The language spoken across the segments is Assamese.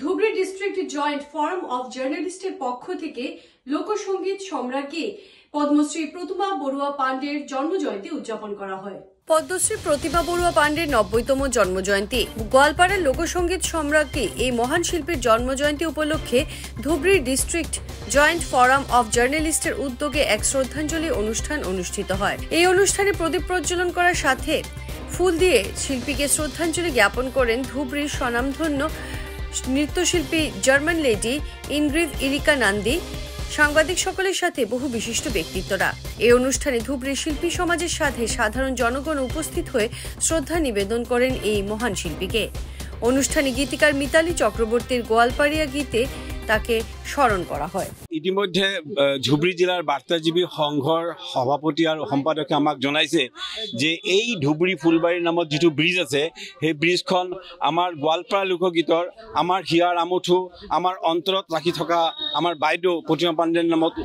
Dhubri district joint forum of জার্নালিস্টের পক্ষ থেকে লোকসঙ্গীত সম্রাজ্ঞী পদ্মশ্রী প্রতিভা বড়ুয়া পাণ্ডের জন্মজয়ন্তী উদযাপন করা হয়। পদ্মশ্রী প্রতিভা বড়ুয়া পাণ্ডের ৯০তম জন্মজয়ন্তী গোয়ালপাড়ার লোকসঙ্গীত সম্রাজ্ঞী এই মহান শিল্পীর জন্মজয়ন্তী উপলক্ষে Dhubri district joint forum of জার্নালিস্টের উদ্যোগে এক শ্রদ্ধাঞ্জলি অনুষ্ঠান অনুষ্ঠিত হয়। এই অনুষ্ঠানে প্রদীপ প্রজ্বলন করার সাথে ফুল দিয়ে শিল্পীকে শ্রদ্ধাঞ্জলি জ্ঞাপন করেন ধুবড়ীর স্বনামধন্য নৃত্যশিল্পী German lady Ingrid Erica Nandi, সাংবাদিক সকলের সাথে বহু বিশিষ্ট ব্যক্তিত্বরা। এই অনুষ্ঠানে ধুবড়ীর শিল্পী সমাজের সাথে সাধারণ জনগণ উপস্থিত হয়ে শ্রদ্ধা নিবেদন করেন এই মহান শিল্পীকে। অনুষ্ঠানে গীতিকার মিতালি চক্রবর্তীর গোয়ালপাড়িয়া গীতে তাকে স্মরণ করা হয়। ইতিমধ্যে ধুবড়ী জেলার বার্তাজীবী সংঘৰ সভাপতি আৰু সম্পাদকে আমাক জনাইছে যে এই ধুবড়ী ফুলবাৰী নামত যেটো ব্ৰিজ আছে সেই ব্ৰিজখন আমাৰ গোৱালপাৰা লোকগীতৰ আমাৰ হিয়াৰ আমঠু আমাৰ অন্তৰত ৰাখি থকা আমাৰ বাইদেউ প্ৰতিমা পাণ্ডেৰ নামত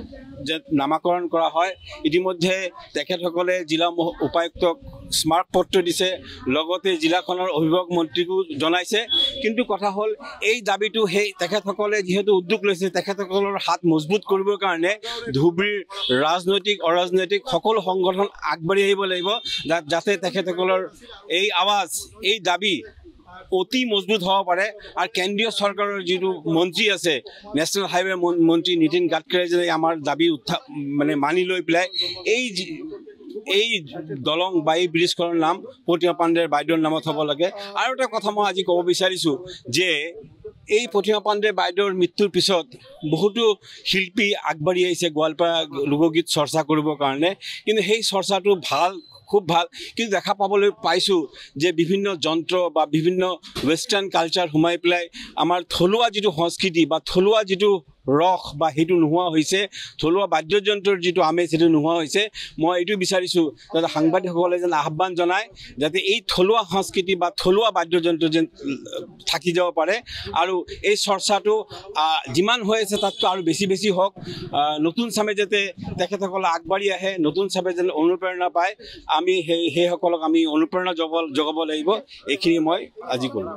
যে নামাকৰণ কৰা হয়। ইতিমধ্যে তেখেতসকলে জিলা উপায়ুক্তক স্মাৰক পত্ৰ দিছে, লগতে জিলাখনৰ অভিভাৱক মন্ত্ৰীকো জনাইছে। কিন্তু কথা হ'ল এই দাবীটো সেই তেখেতসকলে যিহেতু উদ্যোগ লৈছে তেখেতসকলৰ হাত মজবুত কৰিবৰ কাৰণে ধুবড়ীৰ ৰাজনৈতিক অৰাজনৈতিক সকলো সংগঠন আগবাঢ়ি আহিব লাগিব, যাতে তেখেতসকলৰ এই আৱাজ এই দাবী অতি মজবুত হ'ব পাৰে। আৰু কেন্দ্ৰীয় চৰকাৰৰ যিটো মন্ত্ৰী আছে নেশ্যনেল হাইৱে মন্ত্ৰী নীতিন গাডকাৰী যে আমাৰ দাবী মানি লৈ পেলাই এই দলং বা এই ব্ৰিজখনৰ নাম প্ৰতিমা পাণ্ডেৰ বাইদেউৰ নামত হ'ব লাগে। আৰু এটা কথা মই আজি ক'ব বিচাৰিছোঁ যে এই প্ৰতিমা পাণ্ডে বাইদেউৰ মৃত্যুৰ পিছত বহুতো শিল্পী আগবাঢ়ি আহিছে গোৱালপাৰা লোকগীত চৰ্চা কৰিবৰ কাৰণে, কিন্তু সেই চৰ্চাটো ভাল, খুব ভাল, কিন্তু দেখা পাবলৈ পাইছোঁ যে বিভিন্ন যন্ত্ৰ বা বিভিন্ন ৱেষ্টাৰ্ণ কালচাৰ সোমাই পেলাই আমাৰ থলুৱা যিটো সংস্কৃতি বা থলুৱা যিটো ৰস বা সেইটো নোহোৱা হৈছে, থলুৱা বাদ্যযন্ত্ৰৰ যিটো আমেজ সেইটো নোহোৱা হৈছে। মই এইটো বিচাৰিছোঁ যাতে সাংবাদিকসকলে যেন আহ্বান জনায় যাতে এই থলুৱা সংস্কৃতি বা থলুৱা বাদ্যযন্ত্ৰ যেন থাকি যাব পাৰে, আৰু এই চৰ্চাটো যিমান হৈ আছে তাতকৈ আৰু বেছি হওক। নতুন চামে যাতে তেখেতসকলে আগবাঢ়ি আহে, নতুন চামে যেন অনুপ্ৰেৰণা পায়, আমি সেইসকলক আমি অনুপ্ৰেৰণা জগাব লাগিব। এইখিনি মই আজি ক'লোঁ।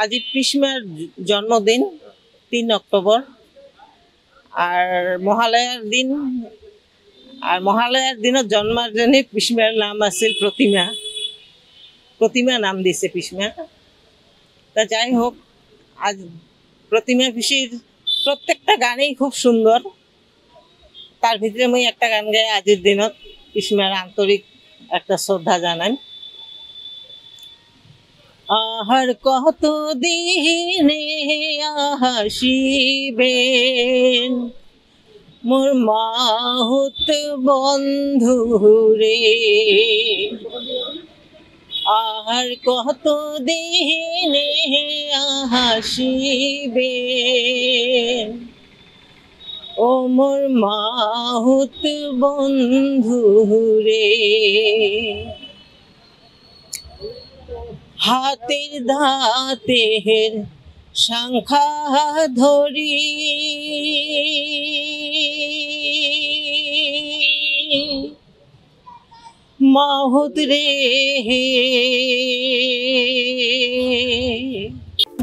আজি পিসমার জন্মদিন 3 অক্টোবর, আর মহালয়ার দিনত জন্মার জন্য পিসমার নাম আছিল প্রতিমা নাম দিছে পিসমা। তা যাই হোক, আজ প্রতিমা পিসির প্রত্যেকটা গানেই খুব সুন্দর। তার ভিতরে মই একটা গান গাই আজির দিনত পিসমার আন্তরিক একটা শ্রদ্ধা জানাই। আহার কত দিনে আসিবেন মোর মাহুত বন্ধু রে, আহার কত দিনে আসিবেন ও মোর মাহুত বন্ধু রে, হাতের দাঁতের সংখ্যা ধরি মাহুত রে।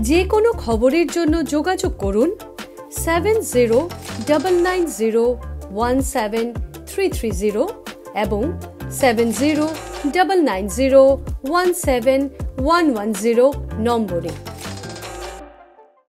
যে কোনো খবরের জন্য যোগাযোগ করুন 7099017330 এবং 7099017110 নম্বরে।